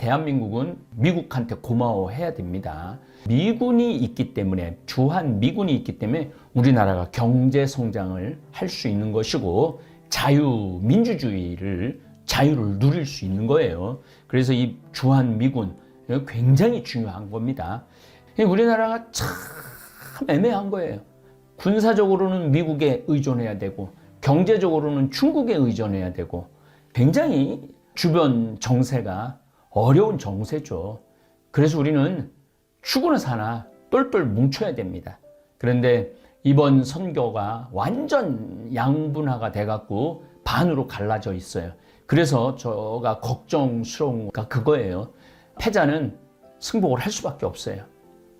대한민국은 미국한테 고마워해야 됩니다. 미군이 있기 때문에, 주한 미군이 있기 때문에 우리나라가 경제 성장을 할 수 있는 것이고 자유를 누릴 수 있는 거예요. 그래서 이 주한 미군 굉장히 중요한 겁니다. 우리나라가 참 애매한 거예요. 군사적으로는 미국에 의존해야 되고 경제적으로는 중국에 의존해야 되고 굉장히 주변 정세가 어려운 정세죠. 그래서 우리는 죽으나 사나 똘똘 뭉쳐야 됩니다. 그런데 이번 선거가 완전 양분화가 돼갖고 반으로 갈라져 있어요. 그래서 제가 걱정스러운 거 그거예요. 패자는 승복을 할 수밖에 없어요.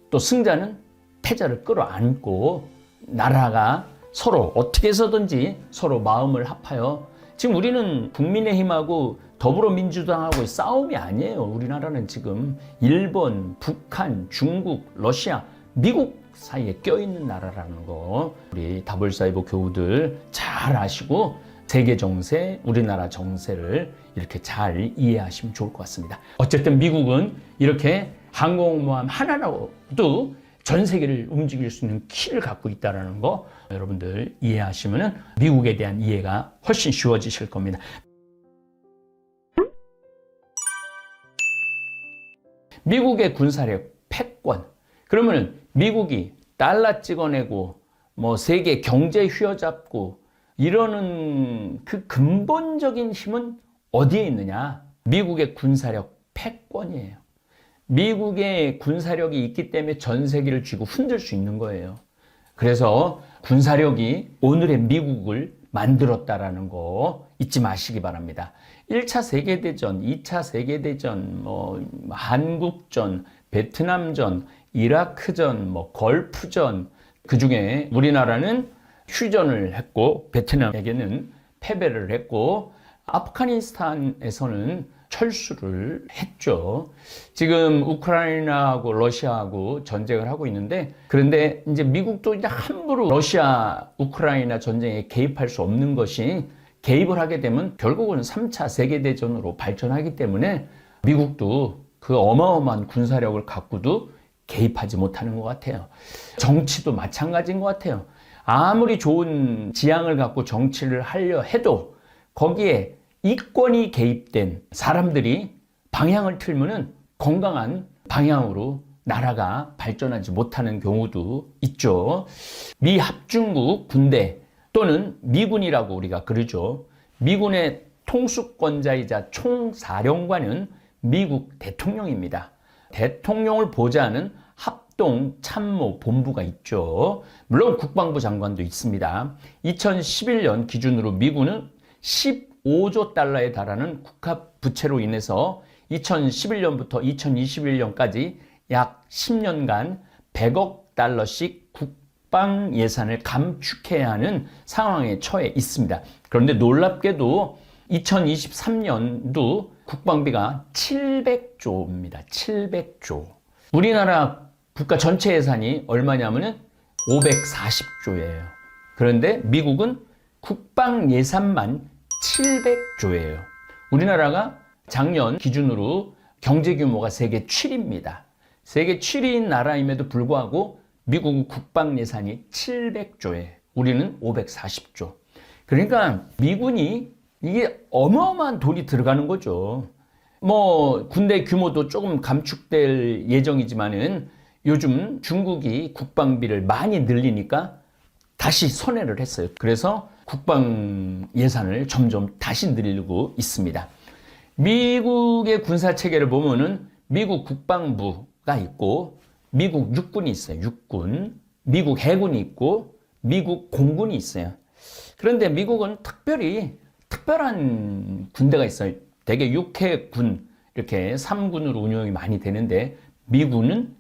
또 승자는 패자를 끌어안고 나라가 서로 어떻게 해서든지 서로 마음을 합하여, 지금 우리는 국민의힘하고 더불어민주당하고의 싸움이 아니에요. 우리나라는 지금 일본, 북한, 중국, 러시아, 미국 사이에 껴있는 나라라는 거 우리 다볼사이버 교우들 잘 아시고 세계 정세, 우리나라 정세를 이렇게 잘 이해하시면 좋을 것 같습니다. 어쨌든 미국은 이렇게 항공모함 하나로도 전 세계를 움직일 수 있는 키를 갖고 있다는 거 여러분들 이해하시면 미국에 대한 이해가 훨씬 쉬워지실 겁니다. 미국의 군사력 패권. 그러면 미국이 달러 찍어내고 뭐 세계 경제 휘어잡고 이러는 그 근본적인 힘은 어디에 있느냐? 미국의 군사력 패권이에요. 미국의 군사력이 있기 때문에 전 세계를 쥐고 흔들 수 있는 거예요. 그래서 군사력이 오늘의 미국을 만들었다라는 거 잊지 마시기 바랍니다. 1차 세계대전, 2차 세계대전, 한국전, 베트남전, 이라크전, 걸프전, 그 중에 우리나라는 휴전을 했고 베트남에게는 패배를 했고 아프가니스탄에서는 철수를 했죠. 지금 우크라이나하고 러시아하고 전쟁을 하고 있는데, 그런데 이제 미국도 이제 함부로 러시아 우크라이나 전쟁에 개입할 수 없는 것이, 개입을 하게 되면 결국은 3차 세계대전으로 발전하기 때문에 미국도 그 어마어마한 군사력을 갖고도 개입하지 못하는 것 같아요. 정치도 마찬가지인 것 같아요. 아무리 좋은 지향을 갖고 정치를 하려 해도 거기에 이권이 개입된 사람들이 방향을 틀면은 건강한 방향으로 나라가 발전하지 못하는 경우도 있죠. 미 합중국 군대 또는 미군이라고 우리가 그러죠. 미군의 통수권자이자 총사령관은 미국 대통령입니다. 대통령을 보좌하는 합동참모본부가 있죠. 물론 국방부 장관도 있습니다. 2011년 기준으로 미군은 15조 달러에 달하는 국가 부채로 인해서 2011년부터 2021년까지 약 10년간 100억 달러씩 국방 예산을 감축해야 하는 상황에 처해 있습니다. 그런데 놀랍게도 2023년도 국방비가 700조입니다. 700조. 우리나라 국가 전체 예산이 얼마냐면은 540조예요. 그런데 미국은 국방 예산만 700조예요. 우리나라가 작년 기준으로 경제 규모가 세계 7위입니다. 세계 7위인 나라임에도 불구하고 미국은 국방 예산이 700조에 우리는 540조. 그러니까 미군이 이게 어마어마한 돈이 들어가는 거죠. 군대 규모도 조금 감축될 예정이지만은 요즘 중국이 국방비를 많이 늘리니까 다시 선회를 했어요. 그래서 국방 예산을 점점 다시 늘리고 있습니다. 미국의 군사 체계를 보면은 미국 국방부가 있고 미국 육군이 있어요. 육군, 미국 해군이 있고 미국 공군이 있어요. 그런데 미국은 특별한 군대가 있어요. 대개 육해군 이렇게 3군으로 운영이 많이 되는데 미군은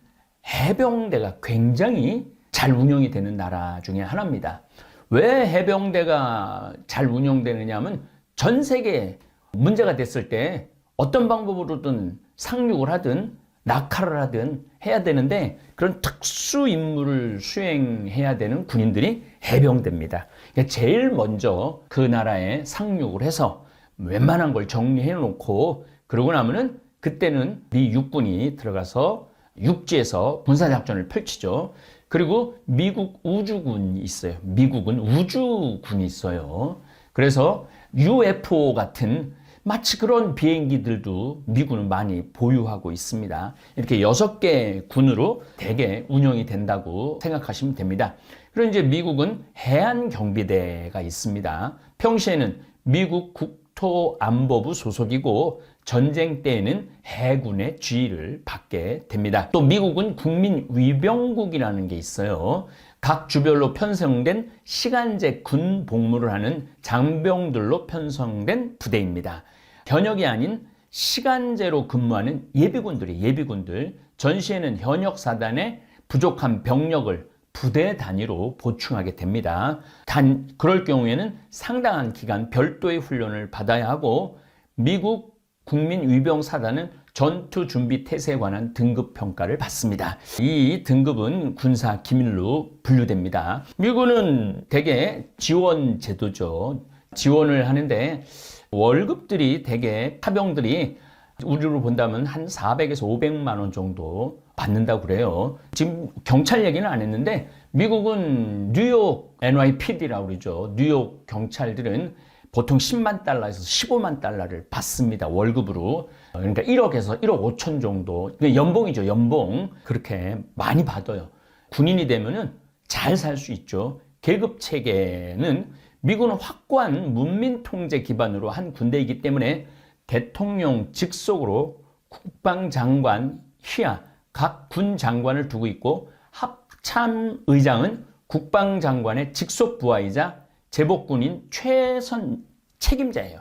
해병대가 굉장히 잘 운영이 되는 나라 중에 하나입니다. 왜 해병대가 잘 운영되느냐 하면 전 세계에 문제가 됐을 때 어떤 방법으로든 상륙을 하든 낙하를 하든 해야 되는데 그런 특수 임무를 수행해야 되는 군인들이 해병대입니다. 그러니까 제일 먼저 그 나라에 상륙을 해서 웬만한 걸 정리해 놓고 그러고 나면은 그때는 미 육군이 들어가서 육지에서 군사작전을 펼치죠. 그리고 미국 우주군이 있어요. 미국은 우주군이 있어요. 그래서 UFO 같은 마치 그런 비행기들도 미군은 많이 보유하고 있습니다. 이렇게 6개 군으로 대개 운영이 된다고 생각하시면 됩니다. 그리고 이제 미국은 해안경비대가 있습니다. 평시에는 미국 국토안보부 소속이고 전쟁 때에는 해군의 지휘를 받게 됩니다. 또 미국은 국민위병국이라는 게 있어요. 각 주별로 편성된 시간제 군 복무를 하는 장병들로 편성된 부대입니다. 현역이 아닌 시간제로 근무하는 예비군들. 전시에는 현역 사단의 부족한 병력을 부대 단위로 보충하게 됩니다. 단 그럴 경우에는 상당한 기간 별도의 훈련을 받아야 하고 미국 국민위병사단은 전투준비 태세에 관한 등급 평가를 받습니다. 이 등급은 군사 기밀로 분류됩니다. 미군은 대개 지원 제도죠. 지원을 하는데 월급들이 대개 파병들이 우리로 본다면 한 400에서 500만 원 정도 받는다고 그래요. 지금 경찰 얘기는 안 했는데 미국은 뉴욕 NYPD라고 그러죠. 뉴욕 경찰들은 보통 10만 달러에서 15만 달러를 받습니다. 월급으로. 그러니까 1억에서 1억 5천 정도. 연봉이죠. 연봉. 그렇게 많이 받아요. 군인이 되면은 잘 살 수 있죠. 계급 체계는 미국은 확고한 문민 통제 기반으로 한 군대이기 때문에 대통령 직속으로 국방장관 휘하 각 군 장관을 두고 있고 합참의장은 국방장관의 직속 부하이자 제복군인 최선 책임자예요.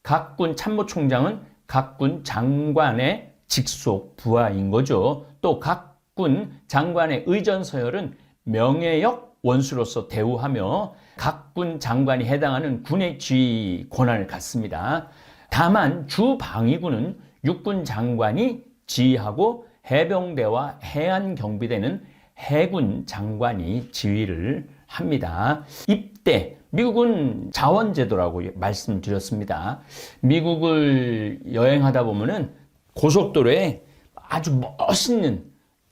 각 군 참모총장은 각 군 장관의 직속 부하인 거죠. 또 각 군 장관의 의전 서열은 명예역 원수로서 대우하며 각 군 장관이 해당하는 군의 지휘 권한을 갖습니다. 다만 주방위군은 육군 장관이 지휘하고 해병대와 해안경비대는 해군 장관이 지휘를 합니다. 입대, 미국은 자원제도라고 말씀드렸습니다. 미국을 여행하다 보면은 고속도로에 아주 멋있는,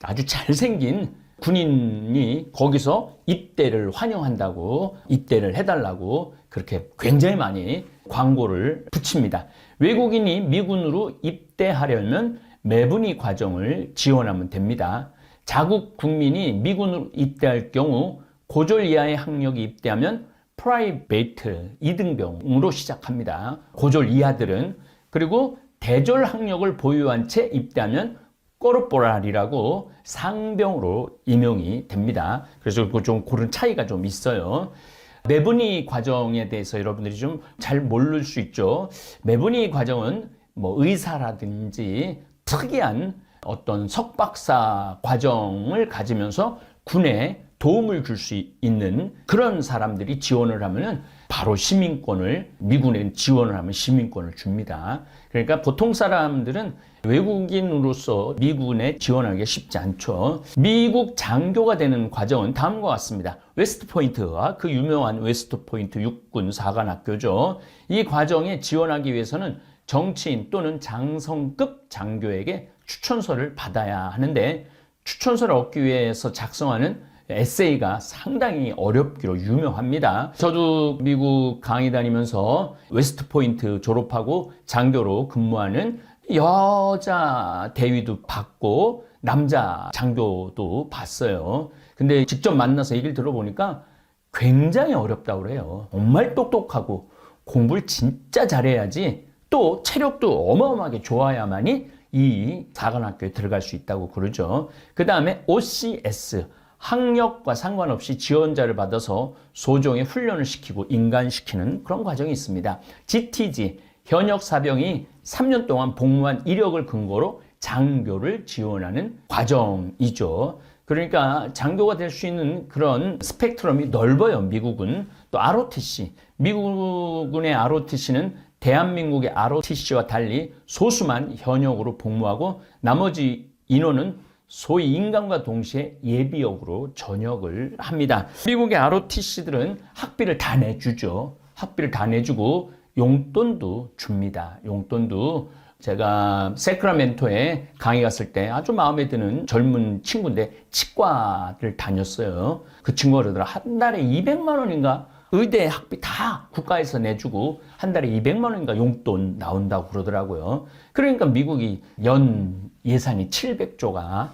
아주 잘생긴 군인이 거기서 입대를 환영한다고, 입대를 해달라고 그렇게 굉장히 많이 광고를 붙입니다. 외국인이 미군으로 입대하려면 매분위 과정을 지원하면 됩니다. 자국 국민이 미군으로 입대할 경우 고졸 이하의 학력이 입대하면 프라이베이트 2등병으로 시작합니다. 고졸 이하들은. 그리고 대졸 학력을 보유한 채 입대하면 꼬르포랄이라고 상병으로 임용이 됩니다. 그래서 좀 그런 차이가 좀 있어요. 매분위 과정에 대해서 여러분들이 좀 잘 모를 수 있죠. 매분위 과정은 뭐 의사라든지 특이한 어떤 석박사 과정을 가지면서 군에 도움을 줄 수 있는 그런 사람들이 지원을 하면은 바로 시민권을, 미군에 지원을 하면 시민권을 줍니다. 그러니까 보통 사람들은 외국인으로서 미군에 지원하기가 쉽지 않죠. 미국 장교가 되는 과정은 다음과 같습니다. 웨스트포인트와 그 유명한 웨스트포인트 육군 사관학교죠. 이 과정에 지원하기 위해서는 정치인 또는 장성급 장교에게 추천서를 받아야 하는데 추천서를 얻기 위해서 작성하는 에세이가 상당히 어렵기로 유명합니다. 저도 미국 강의 다니면서 웨스트포인트 졸업하고 장교로 근무하는 여자 대위도 받고 남자 장교도 봤어요. 근데 직접 만나서 얘기를 들어보니까 굉장히 어렵다고 그래요. 정말 똑똑하고 공부를 진짜 잘해야지 또 체력도 어마어마하게 좋아야만이 이 사관학교에 들어갈 수 있다고 그러죠. 그 다음에 OCS, 학력과 상관없이 지원자를 받아서 소정의 훈련을 시키고 인간시키는 그런 과정이 있습니다. GTG, 현역 사병이 3년 동안 복무한 이력을 근거로 장교를 지원하는 과정이죠. 그러니까 장교가 될 수 있는 그런 스펙트럼이 넓어요. 미국은. 또 ROTC, 미국군의 ROTC는 대한민국의 ROTC와 달리 소수만 현역으로 복무하고 나머지 인원은 소위 인강과 동시에 예비역으로 전역을 합니다. 미국의 ROTC들은 학비를 다 내주죠. 학비를 다 내주고 용돈도 줍니다. 용돈도 제가 세크라멘토에 강의 갔을 때 아주 마음에 드는 젊은 친구인데 치과를 다녔어요. 그 친구가 그러더라. 한 달에 200만 원인가? 의대 학비 다 국가에서 내주고 한 달에 200만 원인가 용돈 나온다고 그러더라고요. 그러니까 미국이 연 예산이 700조가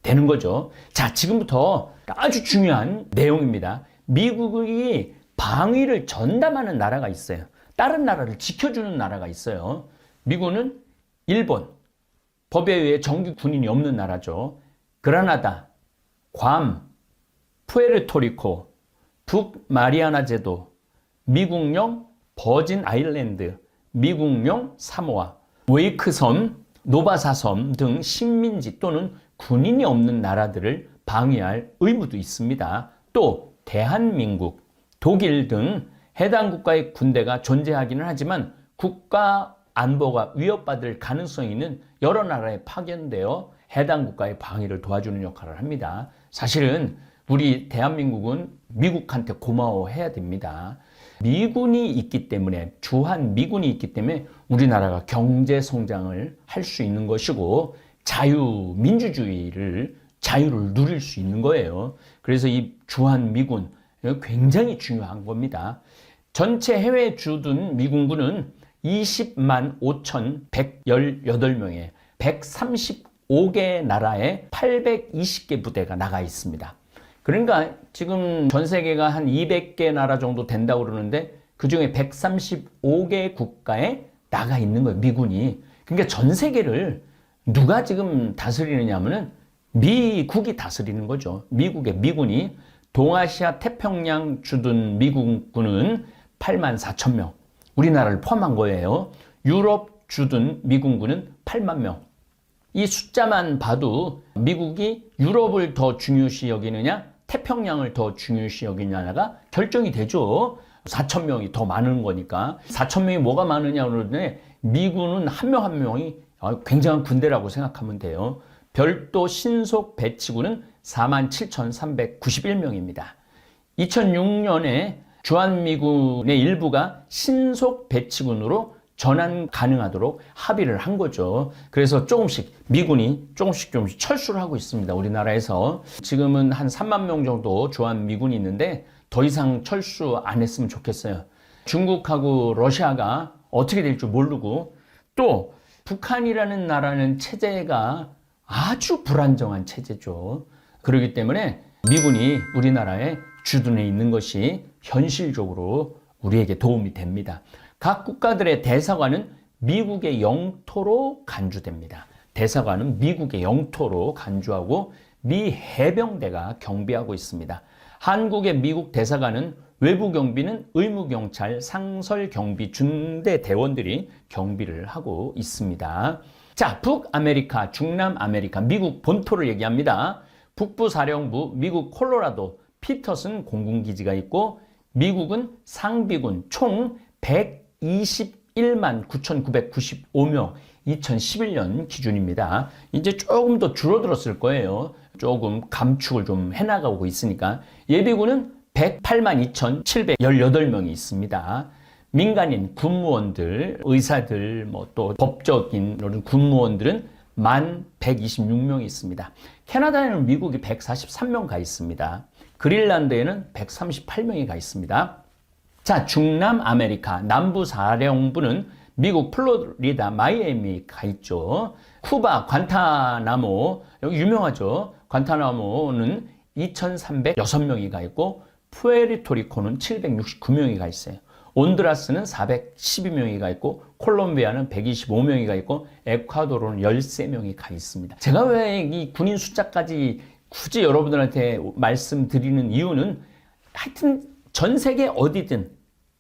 되는 거죠. 자, 지금부터 아주 중요한 내용입니다. 미국이 방위를 전담하는 나라가 있어요. 다른 나라를 지켜주는 나라가 있어요. 미국은 일본, 법에 의해 정규 군인이 없는 나라죠. 그라나다, 괌, 푸에르토리코, 북마리아나 제도, 미국령 버진 아일랜드, 미국령 사모아, 웨이크 섬, 노바사 섬 등 식민지 또는 군인이 없는 나라들을 방위할 의무도 있습니다. 또 대한민국, 독일 등 해당 국가의 군대가 존재하기는 하지만 국가 안보가 위협받을 가능성이 있는 여러 나라에 파견되어 해당 국가의 방위를 도와주는 역할을 합니다. 사실은 우리 대한민국은 미국한테 고마워해야 됩니다. 미군이 있기 때문에, 주한 미군이 있기 때문에 우리나라가 경제 성장을 할 수 있는 것이고 자유를 누릴 수 있는 거예요. 그래서 이 주한 미군 굉장히 중요한 겁니다. 전체 해외에 주둔 미군군은 20만 5,118명에 135개 나라에 820개 부대가 나가 있습니다. 그러니까 지금 전 세계가 한 200개 나라 정도 된다고 그러는데 그중에 135개 국가에 나가 있는 거예요, 미군이. 그러니까 전 세계를 누가 지금 다스리느냐 하면은 미국이 다스리는 거죠. 미국의 미군이. 동아시아 태평양 주둔 미군군은 8만 4천 명. 우리나라를 포함한 거예요. 유럽 주둔 미군군은 8만 명. 이 숫자만 봐도 미국이 유럽을 더 중요시 여기느냐, 태평양을 더 중요시 여기느냐가 결정이 되죠. 4천 명이 더 많은 거니까. 4천 명이 뭐가 많으냐 그러는데 미군은 한 명 한 명이 굉장한 군대라고 생각하면 돼요. 별도 신속 배치군은 47,391명입니다. 2006년에 주한미군의 일부가 신속 배치군으로 전환 가능하도록 합의를 한 거죠. 그래서 조금씩 미군이 조금씩 철수를 하고 있습니다. 우리나라에서 지금은 한 3만 명 정도 주한미군이 있는데 더 이상 철수 안 했으면 좋겠어요. 중국하고 러시아가 어떻게 될 줄 모르고 또 북한이라는 나라는 체제가 아주 불안정한 체제죠. 그렇기 때문에 미군이 우리나라에 주둔해 있는 것이 현실적으로 우리에게 도움이 됩니다. 각 국가들의 대사관은 미국의 영토로 간주됩니다. 대사관은 미국의 영토로 간주하고 미 해병대가 경비하고 있습니다. 한국의 미국 대사관은 외부 경비는 의무경찰, 상설경비, 중대대원들이 경비를 하고 있습니다. 자, 북아메리카, 중남아메리카, 미국 본토를 얘기합니다. 북부사령부, 미국 콜로라도, 피터슨 공군기지가 있고 미국은 상비군 총 121만 9,995명, 2011년 기준입니다. 이제 조금 더 줄어들었을 거예요. 조금 감축을 좀 해나가고 있으니까. 예비군은 108만 2,718명이 있습니다. 민간인, 군무원들, 의사들, 또 법적인 군무원들은 1,126명이 있습니다. 캐나다에는 미국이 143명 가 있습니다. 그린란드에는 138명이 가 있습니다. 자, 중남아메리카 남부사령부는 미국 플로리다 마이애미 가 있죠. 쿠바 관타나모, 여기 유명하죠. 관타나모는 2,306명이 가 있고 푸에르토리코는 769명이 가 있어요. 온두라스는 412명이 가 있고 콜롬비아는 125명이 가 있고 에콰도르는 13명이 가 있습니다. 제가 왜 이 군인 숫자까지 굳이 여러분들한테 말씀드리는 이유는 하여튼 전 세계 어디든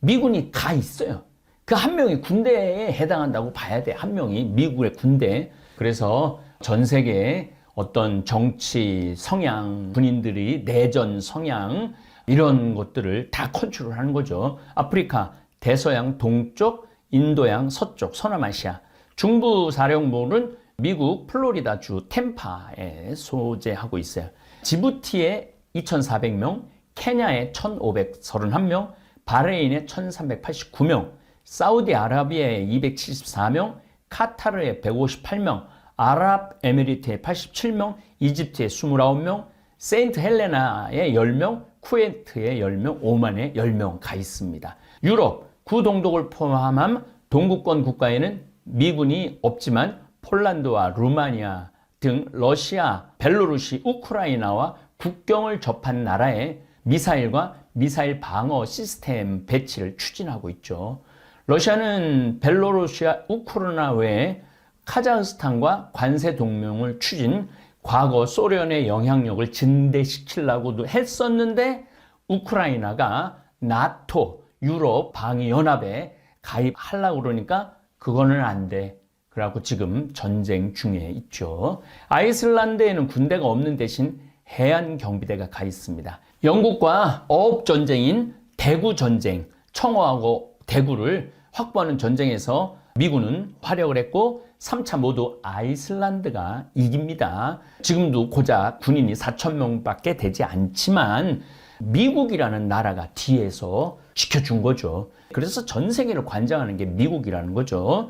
미군이 가 있어요. 그 한 명이 군대에 해당한다고 봐야 돼. 한 명이 미국의 군대. 그래서 전 세계에 어떤 정치 성향, 군인들이 내전 성향 이런 것들을 다 컨트롤하는 거죠. 아프리카, 대서양, 동쪽, 인도양, 서쪽, 서남아시아. 중부사령부는 미국 플로리다주 템파에 소재하고 있어요. 지부티에 2,400명, 케냐에 1,531명, 바레인에 1,389명, 사우디아라비아에 274명, 카타르에 158명, 아랍에미리트에 87명, 이집트에 29명, 세인트 헬레나에 10명, 쿠웨이트에 10명, 오만에 10명 가 있습니다. 유럽, 구동독을 포함한 동구권 국가에는 미군이 없지만 폴란드와 루마니아 등 러시아, 벨로루시, 우크라이나와 국경을 접한 나라에 미사일과 미사일 방어 시스템 배치를 추진하고 있죠. 러시아는 벨로루시아, 우크라이나 외에 카자흐스탄과 관세 동맹을 추진, 과거 소련의 영향력을 증대시키려고도 했었는데 우크라이나가 나토, 유럽 방위연합에 가입하려고 그러니까 그거는 안 돼. 그래갖고 지금 전쟁 중에 있죠. 아이슬란드에는 군대가 없는 대신 해안 경비대가 가 있습니다. 영국과 어업 전쟁인 대구 전쟁, 청어하고 대구를 확보하는 전쟁에서 미군은 활약을 했고 3차 모두 아이슬란드가 이깁니다. 지금도 고작 군인이 4,000명밖에 되지 않지만 미국이라는 나라가 뒤에서 지켜준 거죠. 그래서 전 세계를 관장하는 게 미국이라는 거죠.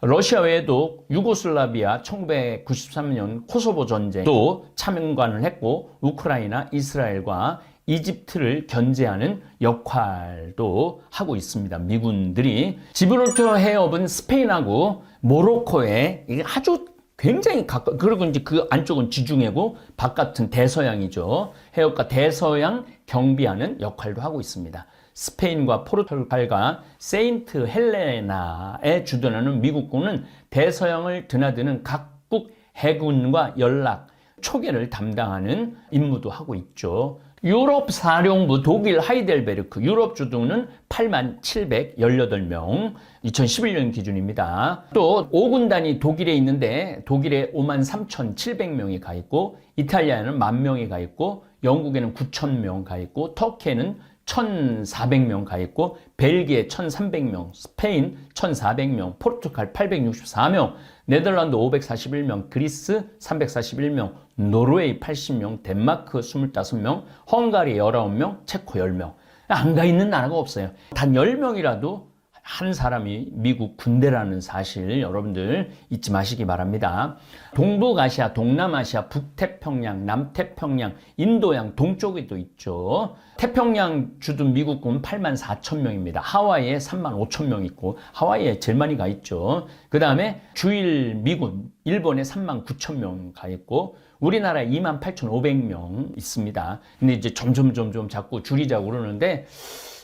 러시아 외에도 유고슬라비아 1993년 코소보 전쟁도 참관을 했고 우크라이나, 이스라엘과 이집트를 견제하는 역할도 하고 있습니다. 미군들이. 지브롤터 해협은 스페인하고 모로코에 이게 아주 굉장히 가까워. 그리고 이제 그 안쪽은 지중해고 바깥은 대서양이죠. 해협과 대서양 경비하는 역할도 하고 있습니다. 스페인과 포르투갈과 세인트 헬레나에 주둔하는 미국군은 대서양을 드나드는 각국 해군과 연락, 초계를 담당하는 임무도 하고 있죠. 유럽 사령부 독일 하이델베르크 유럽 주둔은 8718명 2011년 기준입니다. 또 5군단이 독일에 있는데 독일에 53,700명이 가 있고 이탈리아에는 10,000명이 가 있고 영국에는 9,000명 가 있고 터키에는 1,400명 가 있고 벨기에 1,300명, 스페인 1,400명, 포르투갈 864명, 네덜란드 541명, 그리스 341명, 노르웨이 80명, 덴마크 25명, 헝가리 19명, 체코 10명. 안 가 있는 나라가 없어요. 단 10명이라도 한 사람이 미국 군대라는 사실 여러분들 잊지 마시기 바랍니다. 동북아시아, 동남아시아, 북태평양, 남태평양, 인도양, 동쪽에도 있죠. 태평양 주둔 미국군 84,000명입니다. 하와이에 35,000명 있고 하와이에 제일 많이 가 있죠. 그 다음에 주일 미군 일본에 39,000명 가 있고 우리나라에 28,500명 있습니다. 근데 이제 점점 자꾸 줄이자고 그러는데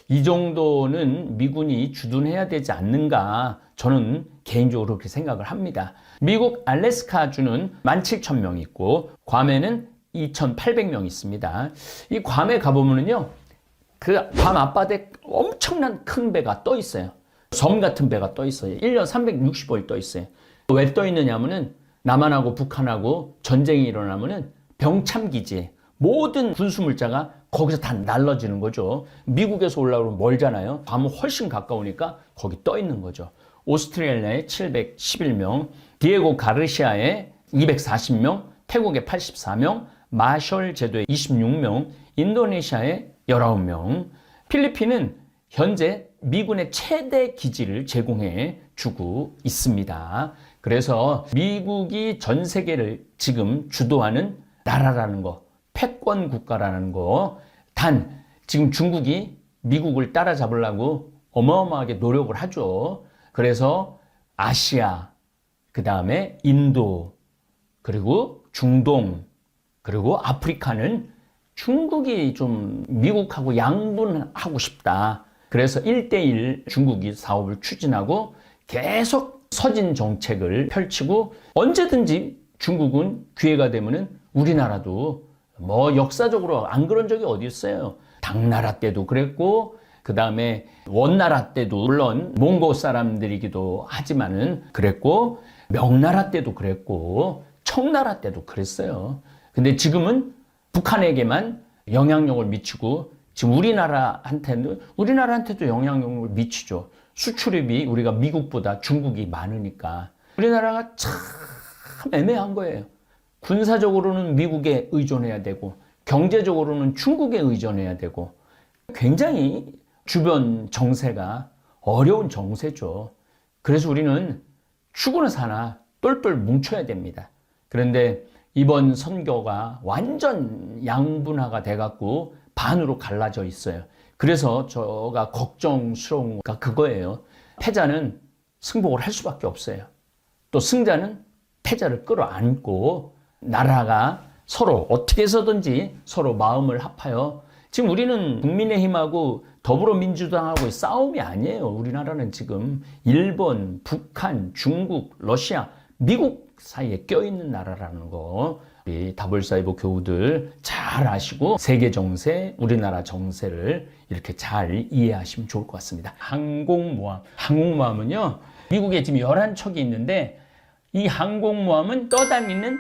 이 정도는 미군이 주둔해야 되지 않는가 저는 개인적으로 그렇게 생각을 합니다. 미국 알래스카주는 17,000명 있고 괌에는 2,800명 있습니다. 이 괌에 가보면은요 그 괌 앞바다에 엄청난 큰 배가 떠 있어요. 섬 같은 배가 떠 있어요. 1년 365일 떠 있어요. 왜 떠 있느냐면은 남한하고 북한하고 전쟁이 일어나면은 병참기지에 모든 군수물자가 거기서 다 날라지는 거죠. 미국에서 올라오면 멀잖아요. 괌은 훨씬 가까우니까 거기 떠 있는 거죠. 오스트레일리아에 711명, 디에고 가르시아에 240명, 태국에 84명, 마셜 제도에 26명, 인도네시아에 19명, 필리핀은 현재 미군의 최대 기지를 제공해 주고 있습니다. 그래서 미국이 전 세계를 지금 주도하는 나라라는 거, 패권 국가라는 거, 단 지금 중국이 미국을 따라잡으려고 어마어마하게 노력을 하죠. 그래서 아시아, 그 다음에 인도, 그리고 중동, 그리고 아프리카는 중국이 좀 미국하고 양분하고 싶다. 그래서 1대1 중국이 사업을 추진하고 계속 서진 정책을 펼치고 언제든지 중국은 기회가 되면은 우리나라도 뭐 역사적으로 안 그런 적이 어디 있어요. 당나라 때도 그랬고 그 다음에 원나라 때도 물론 몽고 사람들이기도 하지만은 그랬고 명나라 때도 그랬고 청나라 때도 그랬어요. 근데 지금은 북한에게만 영향력을 미치고 지금 우리나라한테도 영향력을 미치죠. 수출입이 우리가 미국보다 중국이 많으니까 우리나라가 참 애매한 거예요. 군사적으로는 미국에 의존해야 되고 경제적으로는 중국에 의존해야 되고 굉장히 주변 정세가 어려운 정세죠. 그래서 우리는 죽으나 사나 똘똘 뭉쳐야 됩니다. 그런데 이번 선교가 완전 양분화가 돼갖고 반으로 갈라져 있어요. 그래서 저가 걱정스러운 거 그거예요. 패자는 승복을 할 수밖에 없어요. 또 승자는 패자를 끌어안고 나라가 서로 어떻게 해서든지 서로 마음을 합하여, 지금 우리는 국민의힘하고 더불어민주당하고의 싸움이 아니에요. 우리나라는 지금 일본, 북한, 중국, 러시아, 미국 사이에 껴있는 나라라는 거 우리 다볼사이버 교우들 잘 아시고 세계 정세, 우리나라 정세를 이렇게 잘 이해하시면 좋을 것 같습니다. 항공모함은요, 미국에 지금 11척이 있는데 이 항공모함은 떠다니는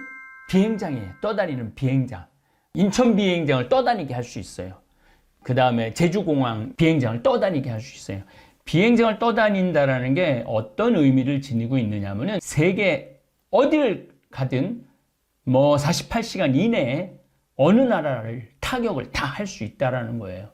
비행장이에요. 떠다니는 비행장. 인천 비행장을 떠다니게 할 수 있어요. 그 다음에 제주공항 비행장을 떠다니게 할 수 있어요. 비행장을 떠다닌다라는 게 어떤 의미를 지니고 있느냐면은 세계 어디를 가든 뭐 48시간 이내에 어느 나라를 타격을 다 할 수 있다라는 거예요.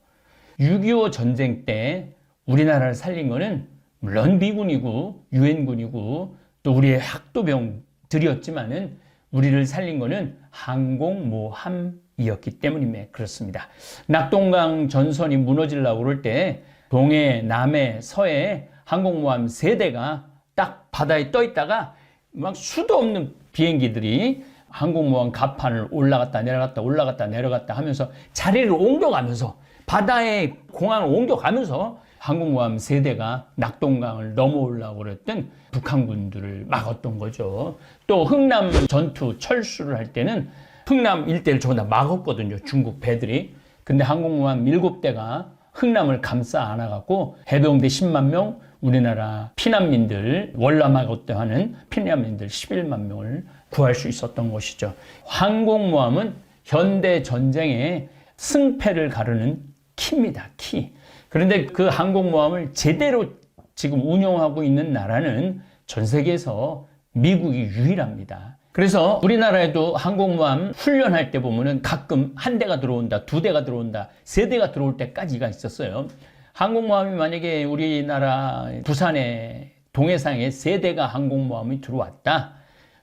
6.25 전쟁 때 우리나라를 살린 거는 물론 미군이고 유엔군이고 또 우리의 학도병들이었지만은 우리를 살린 거는 항공모함이었기 때문입니다. 그렇습니다. 낙동강 전선이 무너지려고 그럴 때 동해, 남해, 서해 항공모함 3대가 딱 바다에 떠 있다가 막 수도 없는 비행기들이 항공모함 갑판을 올라갔다 내려갔다 하면서 자리를 옮겨가면서 바다에 공항을 옮겨가면서 항공모함 3대가 낙동강을 넘어오려고 그랬던 북한군들을 막았던 거죠. 또 흥남 전투 철수를 할 때는 흥남 일대를 전부 다 막았거든요. 중국 배들이. 근데 항공모함 7대가 흥남을 감싸 안아갖고 해병대 10만 명, 우리나라 피난민들, 월남하고 하는 피난민들 11만 명을 구할 수 있었던 것이죠. 항공모함은 현대 전쟁의 승패를 가르는 키입니다. 키. 그런데 그 항공모함을 제대로 지금 운영하고 있는 나라는 전 세계에서 미국이 유일합니다. 그래서 우리나라에도 항공모함 훈련할 때 보면은 가끔 1대가 들어온다, 2대가 들어온다, 3대가 들어올 때까지가 있었어요. 항공모함이 만약에 우리나라 부산에 동해상에 3대가 항공모함이 들어왔다.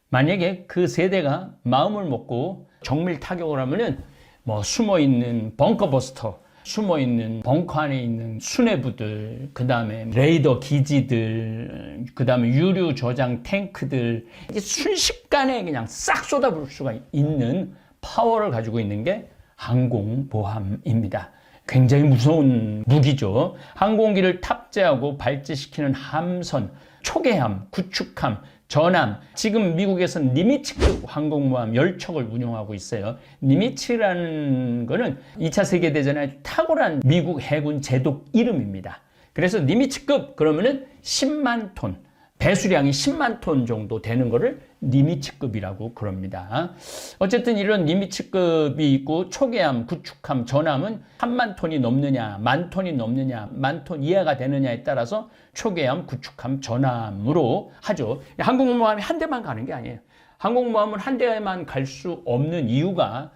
만약에 그 3대가 마음을 먹고 정밀 타격을 하면은 뭐 숨어있는 벙커버스터, 숨어있는 벙커 안에 있는 수뇌부들, 그 다음에 레이더 기지들, 그 다음에 유류 저장 탱크들, 이게 순식간에 그냥 싹 쏟아부을 수가 있는 파워를 가지고 있는 게 항공모함입니다. 굉장히 무서운 무기죠. 항공기를 탑재하고 발재시키는 함선, 초계함, 구축함, 전함, 지금 미국에서는 니미츠급 항공모함 10척을 운용하고 있어요. 니미츠라는 거는 2차 세계대전에 탁월한 미국 해군 제독 이름입니다. 그래서 니미츠급 그러면은 10만 톤, 배수량이 10만 톤 정도 되는 거를 니미츠급이라고 그럽니다. 어쨌든 이런 니미츠급이 있고 초계함, 구축함, 전함은 3만 톤이 넘느냐, 만 톤이 넘느냐, 만 톤 이하가 되느냐에 따라서 초계함, 구축함, 전함으로 하죠. 항공모함이 한 대만 가는 게 아니에요. 항공모함은 한 대만 갈 수 없는 이유가,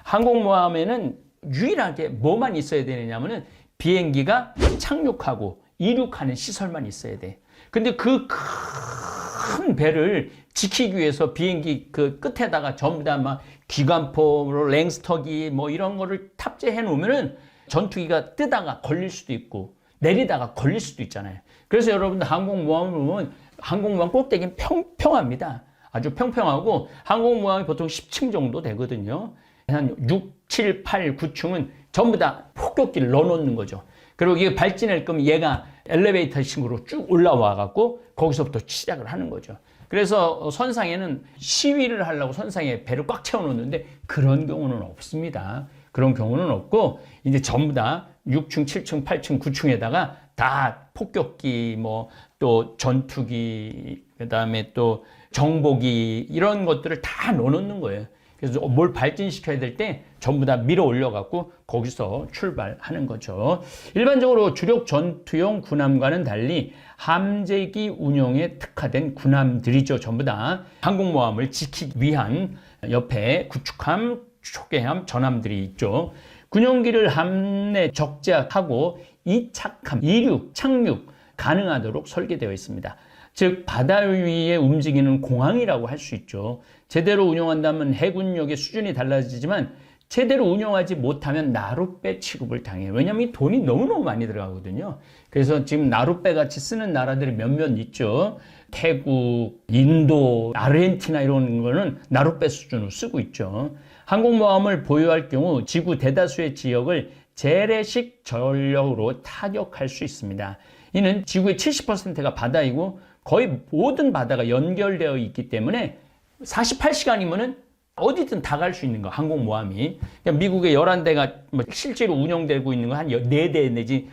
항공모함에는 유일하게 뭐만 있어야 되느냐면은 비행기가 착륙하고 이륙하는 시설만 있어야 돼. 근데 그 큰 배를 지키기 위해서 비행기 그 끝에다가 전부 다 막 기관포, 랭스터기 뭐 이런 거를 탑재해 놓으면은 전투기가 뜨다가 걸릴 수도 있고 내리다가 걸릴 수도 있잖아요. 그래서 여러분들 항공모함을 보면 항공모함 꼭대기는 평평합니다. 아주 평평하고 항공모함이 보통 10층 정도 되거든요. 한 6, 7, 8, 9층은 전부 다 폭격기를 넣어놓는 거죠. 그리고 이게 발진할 거면 얘가 엘리베이터 식으로 쭉 올라와 갖고 거기서부터 시작을 하는 거죠. 그래서 선상에는 시위를 하려고 선상에 배를 꽉 채워놓는데 그런 경우는 없습니다. 그런 경우는 없고 이제 전부 다 6층, 7층, 8층, 9층에다가 다 폭격기, 뭐 또 전투기, 그다음에 또 정보기 이런 것들을 다 넣어놓는 거예요. 그래서 뭘 발진시켜야 될 때 전부 다 밀어 올려갖고 거기서 출발하는 거죠. 일반적으로 주력 전투용 군함과는 달리 함재기 운용에 특화된 군함들이죠. 전부 다 항공모함을 지키기 위한 옆에 구축함, 초계함, 전함들이 있죠. 군용기를 함내 적재하고 이착함, 이륙, 착륙 가능하도록 설계되어 있습니다. 즉 바다 위에 움직이는 공항이라고 할 수 있죠. 제대로 운영한다면 해군력의 수준이 달라지지만 제대로 운영하지 못하면 나룻배 취급을 당해요. 왜냐하면 이 돈이 너무너무 많이 들어가거든요. 그래서 지금 나룻배 같이 쓰는 나라들이 몇몇 있죠. 태국, 인도, 아르헨티나 이런 거는 나룻배 수준으로 쓰고 있죠. 항공모함을 보유할 경우 지구 대다수의 지역을 재래식 전력으로 타격할 수 있습니다. 이는 지구의 70%가 바다이고 거의 모든 바다가 연결되어 있기 때문에 48시간이면은 어디든 다 갈 수 있는 거, 항공모함이. 그러니까 미국의 11대가 실제로 운영되고 있는 거 한 4대 내지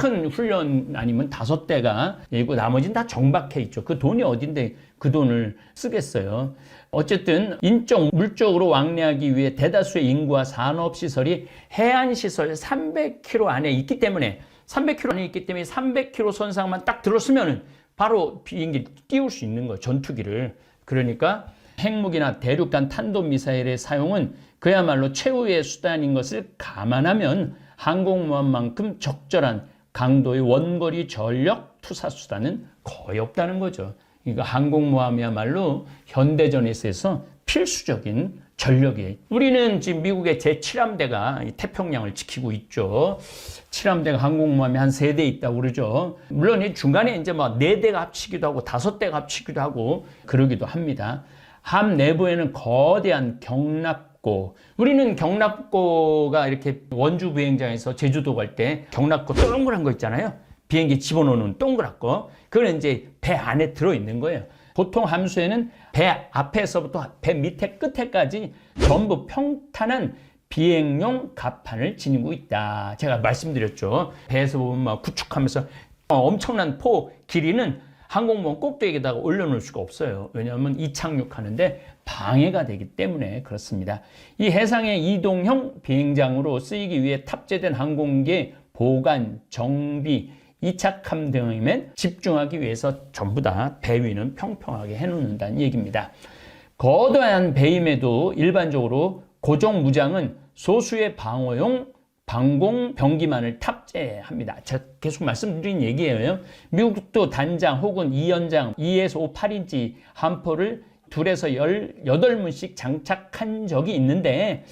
큰 훈련 아니면 5대가 있고 나머지는 다 정박해 있죠. 그 돈이 어딘데 그 돈을 쓰겠어요. 어쨌든 인적, 물적으로 왕래하기 위해 대다수의 인구와 산업시설이 해안시설 300km 안에 있기 때문에 300km 안에 있기 때문에 300km 선상만 딱 들었으면 바로 비행기 띄울 수 있는 거예요. 전투기를. 그러니까 핵무기나 대륙간 탄도미사일의 사용은 그야말로 최후의 수단인 것을 감안하면 항공모함만큼 적절한 강도의 원거리 전력 투사 수단은 거의 없다는 거죠. 그러니까 항공모함이야말로 현대전에 있어서 필수적인 전력이에요. 우리는 지금 미국의 제7함대가 태평양을 지키고 있죠. 7함대가 항공모함이 한 3대 있다고 그러죠. 물론 이 중간에 이제 4대가 합치기도 하고 5대가 합치기도 하고 그러기도 합니다. 함 내부에는 거대한 경납고, 우리는 경납고가 이렇게 원주 비행장에서 제주도 갈 때 경납고 동그란 거 있잖아요. 비행기 집어넣는 동그란 거. 그건 이제 배 안에 들어있는 거예요. 보통 함수에는 배 앞에서부터 배 밑에 끝에까지 전부 평탄한 비행용 갑판을 지니고 있다. 제가 말씀드렸죠. 배에서 보면 막 구축하면서 엄청난 포 길이는 항공모함 꼭대기에다가 올려놓을 수가 없어요. 왜냐하면 이착륙하는데 방해가 되기 때문에 그렇습니다. 이 해상의 이동형 비행장으로 쓰이기 위해 탑재된 항공기의 보관, 정비, 이착함 등에 집중하기 위해서 전부 다 배 위는 평평하게 해놓는다는 얘기입니다. 거대한 배임에도 일반적으로 고정 무장은 소수의 방어용 방공 병기만을 탑재합니다. 제가 계속 말씀드린 얘기예요. 미국도 단장 혹은 2연장 2에서 5, 8인치 함포를 2에서 18문씩 장착한 적이 있는데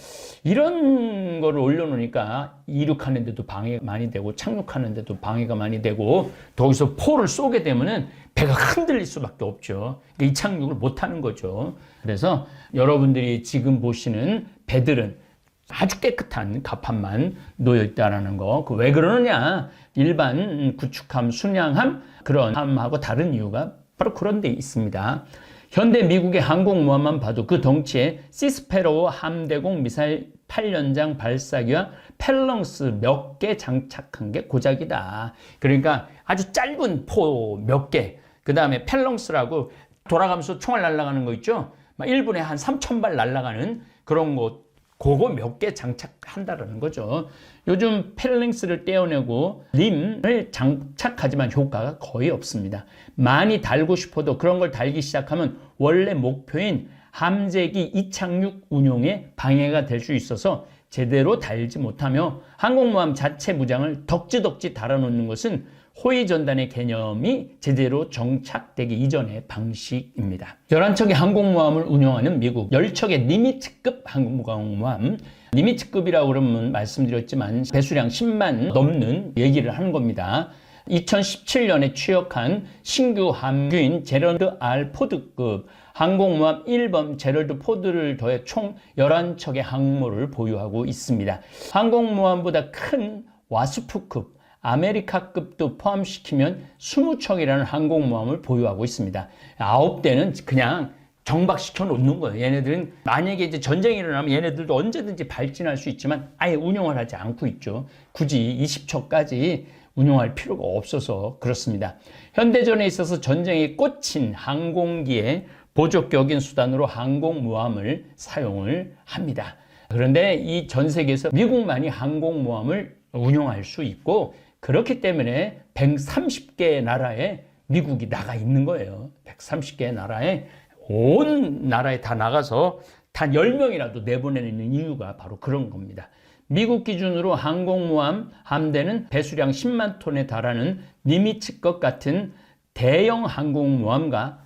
이런 거를 올려놓으니까 이륙하는 데도 방해가 많이 되고 착륙하는 데도 방해가 많이 되고 거기서 포를 쏘게 되면은 배가 흔들릴 수밖에 없죠. 그러니까 이착륙을 못하는 거죠. 그래서 여러분들이 지금 보시는 배들은 아주 깨끗한 갑판만 놓여 있다라는 거. 왜 그러느냐? 일반 구축함, 순양함 그런 함하고 다른 이유가 바로 그런 데 있습니다. 현대 미국의 항공모함만 봐도 그 덩치에 시스페로우 함대공 미사일 8연장 발사기와 펠렁스 몇 개 장착한 게 고작이다. 그러니까 아주 짧은 포 몇 개, 그 다음에 펠렁스라고 돌아가면서 총알 날아가는 거 있죠? 1분에 한 3,000발 날아가는 그런 거, 그거 몇 개 장착한다라는 거죠. 요즘 펠링스를 떼어내고 림을 장착하지만 효과가 거의 없습니다. 많이 달고 싶어도 그런 걸 달기 시작하면 원래 목표인 함재기 이착륙 운용에 방해가 될 수 있어서 제대로 달지 못하며 항공모함 자체 무장을 덕지덕지 달아놓는 것은 호위전단의 개념이 제대로 정착되기 이전의 방식입니다. 11척의 항공모함을 운영하는 미국 10척의 니미츠급 항공모함, 니미츠급이라고 그러면 말씀드렸지만 배수량 10만 넘는 얘기를 하는 겁니다. 2017년에 취역한 신규 함규인 제럴드 R 포드급 항공모함 1번 제럴드 포드를 더해 총 11척의 항모를 보유하고 있습니다. 항공모함보다 큰 와스프급, 아메리카급도 포함시키면 20척이라는 항공모함을 보유하고 있습니다. 9대는 그냥 정박시켜 놓는 거예요. 얘네들은 만약에 이제 전쟁이 일어나면 얘네들도 언제든지 발진할 수 있지만 아예 운영을 하지 않고 있죠. 굳이 20척까지 운용할 필요가 없어서 그렇습니다. 현대전에 있어서 전쟁이 꽂힌 항공기의 보조격인 수단으로 항공모함을 사용을 합니다. 그런데 이 전 세계에서 미국만이 항공모함을 운용할 수 있고 그렇기 때문에 130개의 나라에 미국이 나가 있는 거예요. 130개의 나라에 온 나라에 다 나가서 단 10명이라도 내보내는 이유가 바로 그런 겁니다. 미국 기준으로 항공모함 함대는 배수량 10만 톤에 달하는 니미츠급 같은 대형 항공모함과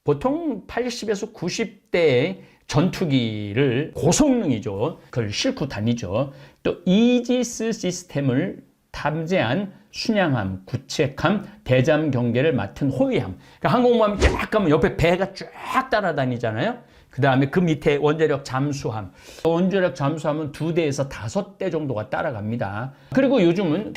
보통 80에서 90대의 전투기를 고성능이죠. 그걸 싣고 다니죠. 또 이지스 시스템을 탑재한 순양함, 구책함, 대잠 경계를 맡은 호위함. 그러니까 항공모함이 쫙 가면 옆에 배가 쫙 따라다니잖아요. 그 다음에 그 밑에 원자력 잠수함. 원자력 잠수함은 2대에서 5대 정도가 따라갑니다. 그리고 요즘은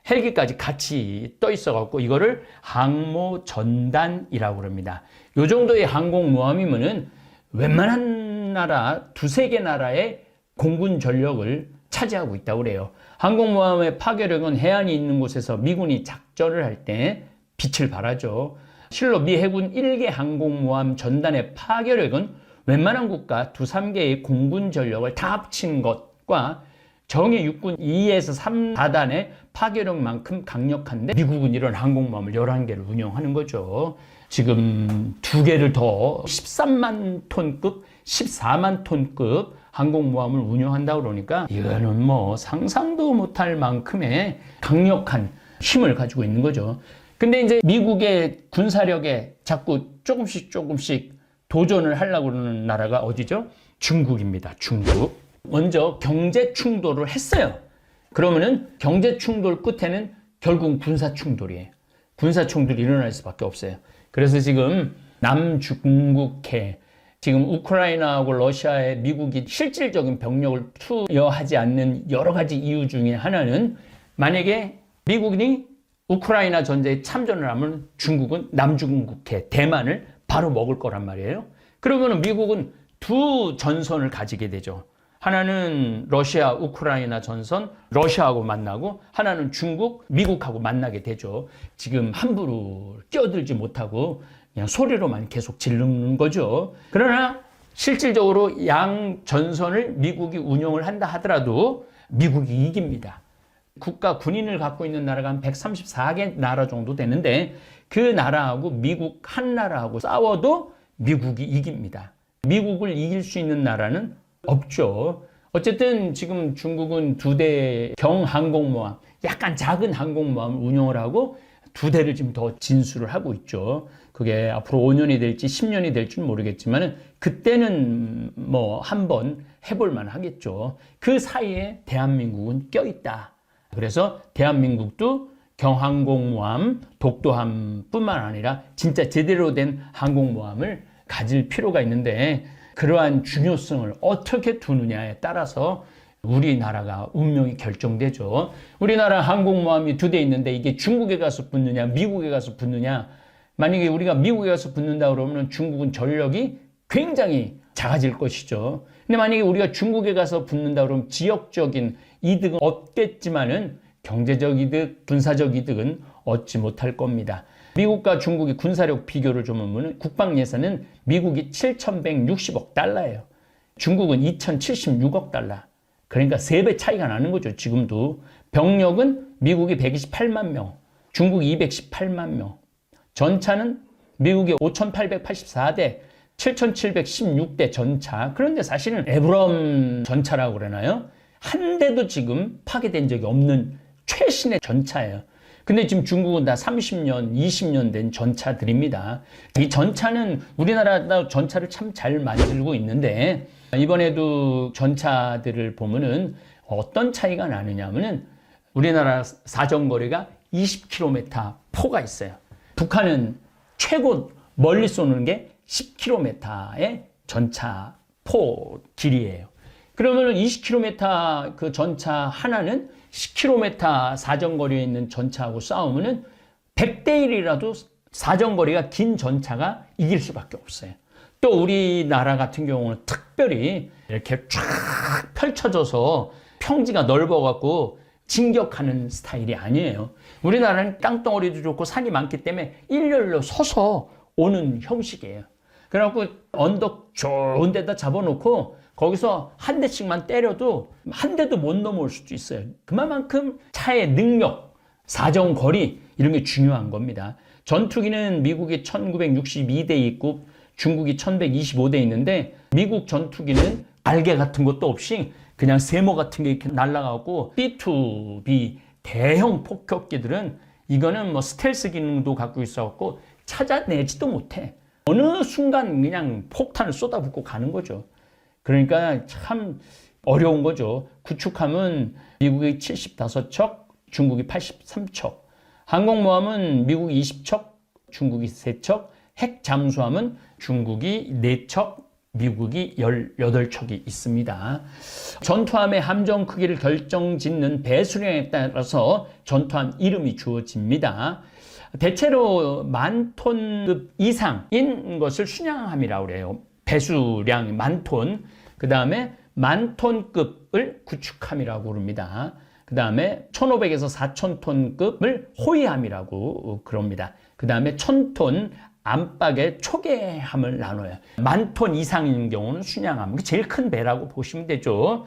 헬기까지 같이 떠 있어갖고 이거를 항모 전단이라고 그럽니다. 요 정도의 항공모함이면은 웬만한 나라, 2-3개 나라의 공군 전력을 차지하고 있다고 그래요. 항공모함의 파괴력은 해안이 있는 곳에서 미군이 작전을 할 때 빛을 발하죠. 실로 미 해군 1개 항공모함 전단의 파괴력은 웬만한 국가 2-3개의 공군 전력을 다 합친 것과 정예 육군 2에서 3, 4단의 파괴력만큼 강력한데 미국은 이런 항공모함을 11개를 운영하는 거죠. 지금 2개를 더 13만 톤급, 14만 톤급 항공모함을 운영한다고 그러니까 이거는 뭐 상상도 못할 만큼의 강력한 힘을 가지고 있는 거죠. 근데 이제 미국의 군사력에 자꾸 조금씩 도전을 하려고 그러는 나라가 어디죠? 중국입니다. 중국. 먼저 경제 충돌을 했어요. 그러면은 경제 충돌 끝에는 결국 군사 충돌이에요. 군사 충돌이 일어날 수밖에 없어요. 그래서 지금 남중국해, 지금 우크라이나하고 러시아에 미국이 실질적인 병력을 투여하지 않는 여러 가지 이유 중에 하나는 만약에 미국이 우크라이나 전쟁에 참전을 하면 중국은 남중국해, 대만을 바로 먹을 거란 말이에요. 그러면 미국은 2 전선을 가지게 되죠. 하나는 러시아, 우크라이나 전선, 러시아하고 만나고 하나는 중국, 미국하고 만나게 되죠. 지금 함부로 끼어들지 못하고 그냥 소리로만 계속 지르는 거죠. 그러나 실질적으로 양 전선을 미국이 운영을 한다 하더라도 미국이 이깁니다. 국가 군인을 갖고 있는 나라가 한 134개 나라 정도 되는데 그 나라하고 미국 한 나라하고 싸워도 미국이 이깁니다. 미국을 이길 수 있는 나라는 없죠. 어쨌든 지금 중국은 2대 경항공모함, 약간 작은 항공모함을 운영을 하고 2대를 지금 더 진수를 하고 있죠. 그게 앞으로 5년이 될지 10년이 될지는 모르겠지만 그때는 뭐 한번 해볼 만 하겠죠. 그 사이에 대한민국은 껴있다. 그래서 대한민국도 경항공모함, 독도함뿐만 아니라 진짜 제대로 된 항공모함을 가질 필요가 있는데 그러한 중요성을 어떻게 두느냐에 따라서 우리나라가 운명이 결정되죠. 우리나라 항공모함이 2대 있는데 이게 중국에 가서 붙느냐 미국에 가서 붙느냐. 만약에 우리가 미국에 가서 붙는다 그러면 중국은 전력이 굉장히 작아질 것이죠. 근데 만약에 우리가 중국에 가서 붙는다 그러면 지역적인 이득은 얻겠지만은 경제적 이득, 군사적 이득은 얻지 못할 겁니다. 미국과 중국의 군사력 비교를 좀 보면 국방 예산은 미국이 7,160억 달러예요. 중국은 2,076억 달러. 그러니까 3배 차이가 나는 거죠. 지금도. 병력은 미국이 128만 명, 중국이 218만 명. 전차는 미국이 5,884대, 7,716대 전차. 그런데 사실은 에브럼 전차라고 그러나요? 한 대도 지금 파괴된 적이 없는 최신의 전차예요. 근데 지금 중국은 다 30년, 20년 된 전차들입니다. 이 전차는 우리나라도 전차를 참 잘 만들고 있는데 이번에도 전차들을 보면은 어떤 차이가 나느냐면은 우리나라 사정거리가 20km 포가 있어요. 북한은 최고 멀리 쏘는 게 10km의 전차 포 길이에요. 그러면은 20km 그 전차 하나는 10km 사정거리에 있는 전차하고 싸우면은 100대 1이라도 사정거리가 긴 전차가 이길 수밖에 없어요. 또 우리나라 같은 경우는 특별히 이렇게 쫙 펼쳐져서 평지가 넓어갖고 진격하는 스타일이 아니에요. 우리나라는 땅덩어리도 좋고 산이 많기 때문에 일렬로 서서 오는 형식이에요. 그래갖고 언덕 좋은 데다 잡아놓고 거기서 한 대씩만 때려도 한 대도 못 넘어올 수도 있어요. 그만큼 차의 능력, 사정거리 이런 게 중요한 겁니다. 전투기는 미국이 1962대 있고 중국이 1125대 있는데 미국 전투기는 날개 같은 것도 없이 그냥 세모 같은 게 이렇게 날아가고 B2B 대형 폭격기들은 이거는 뭐 스텔스 기능도 갖고 있어갖고 찾아내지도 못해. 어느 순간 그냥 폭탄을 쏟아붓고 가는 거죠. 그러니까 참 어려운 거죠. 구축함은 미국이 75척, 중국이 83척. 항공모함은 미국이 20척, 중국이 3척. 핵 잠수함은 중국이 4척, 미국이 18척이 있습니다. 전투함의 함정 크기를 결정짓는 배수량에 따라서 전투함 이름이 주어집니다. 대체로 10,000톤급 이상인 것을 순양함이라고 그래요. 배수량 10,000톤. 그 다음에 10,000톤급을 구축함이라고 그럽니다. 그 다음에 1,500에서 4,000톤급을 호위함이라고 그럽니다. 그 다음에 1,000톤 안팎의 초계함을 나눠요. 10,000톤 이상인 경우는 순양함. 제일 큰 배라고 보시면 되죠.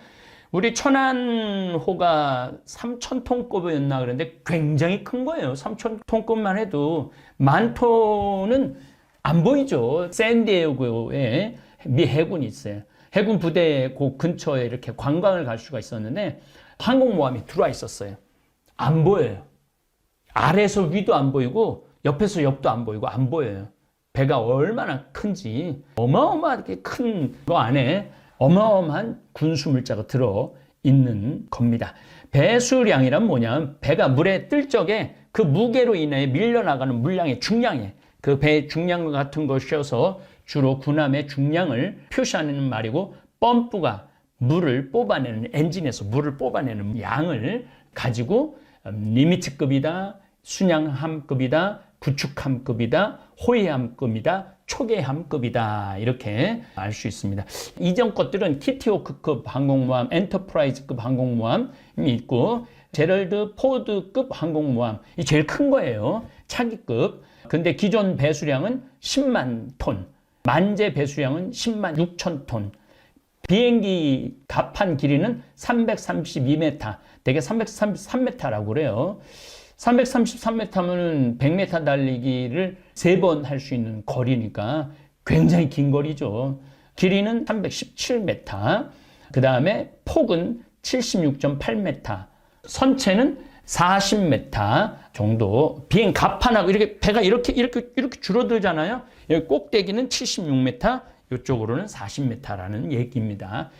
우리 천안호가 3,000톤급이었나 그런데 굉장히 큰 거예요. 3,000톤급만 해도 10,000톤은 안 보이죠. 샌디에고에 미 해군이 있어요. 해군 부대 그 근처에 이렇게 관광을 갈 수가 있었는데 항공모함이 들어와 있었어요. 안 보여요. 아래에서 위도 안 보이고 옆에서 옆도 안 보이고 안 보여요. 배가 얼마나 큰지 어마어마하게 큰 거 안에 어마어마한 군수물자가 들어있는 겁니다. 배수량이란 뭐냐면 배가 물에 뜰 적에 그 무게로 인해 밀려나가는 물량의 중량에 그 배의 중량 같은 것이어서 주로 군함의 중량을 표시하는 말이고 펌프가 물을 뽑아내는 엔진에서 물을 뽑아내는 양을 가지고 리미트급이다, 순양함급이다, 구축함급이다, 호위함급이다, 초계함급이다 이렇게 알 수 있습니다. 이전 것들은 키티호크급 항공모함, 엔터프라이즈급 항공모함이 있고 제럴드 포드급 항공모함 이 제일 큰 거예요. 차기급. 근데 기존 배수량은 10만 톤, 만재 배수량은 10만 6천 톤. 비행기 갑판 길이는 332m, 대개 333m라고 그래요. 333m면은 100m 달리기를 3번 할 수 있는 거리니까 굉장히 긴 거리죠. 길이는 317m, 그 다음에 폭은 76.8m, 선체는 40m 정도. 비행 갑판하고 이렇게 배가 이렇게 줄어들잖아요. 여기 꼭대기는 76m, 이쪽으로는 40m라는 얘기입니다.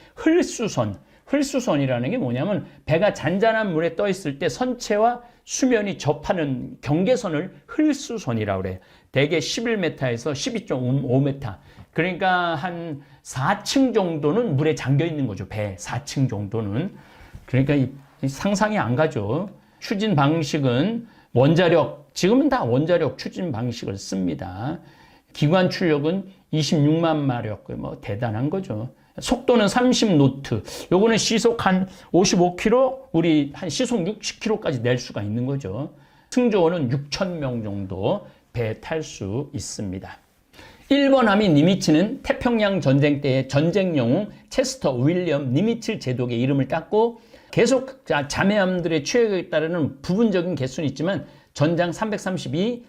흘수선이라는 게 뭐냐면 배가 잔잔한 물에 떠 있을 때 선체와 수면이 접하는 경계선을 흘수선이라고 그래요. 대개 11m에서 12.5m. 그러니까 한 4층 정도는 물에 잠겨 있는 거죠. 배 4층 정도는. 그러니까 이 상상이 안 가죠. 추진 방식은 원자력, 지금은 다 원자력 추진 방식을 씁니다. 기관 출력은 26만 마력, 뭐 대단한 거죠. 속도는 30노트. 요거는 시속 한 55km, 우리 한 시속 60km까지 낼 수가 있는 거죠. 승조원은 6,000명 정도 배 탈 수 있습니다. 1번 함이 니미츠는 태평양 전쟁 때의 전쟁 영웅 체스터 윌리엄 니미츠 제독의 이름을 땄고 계속 자매함들의 취역에 따르는 부분적인 개수는 있지만 전장 332,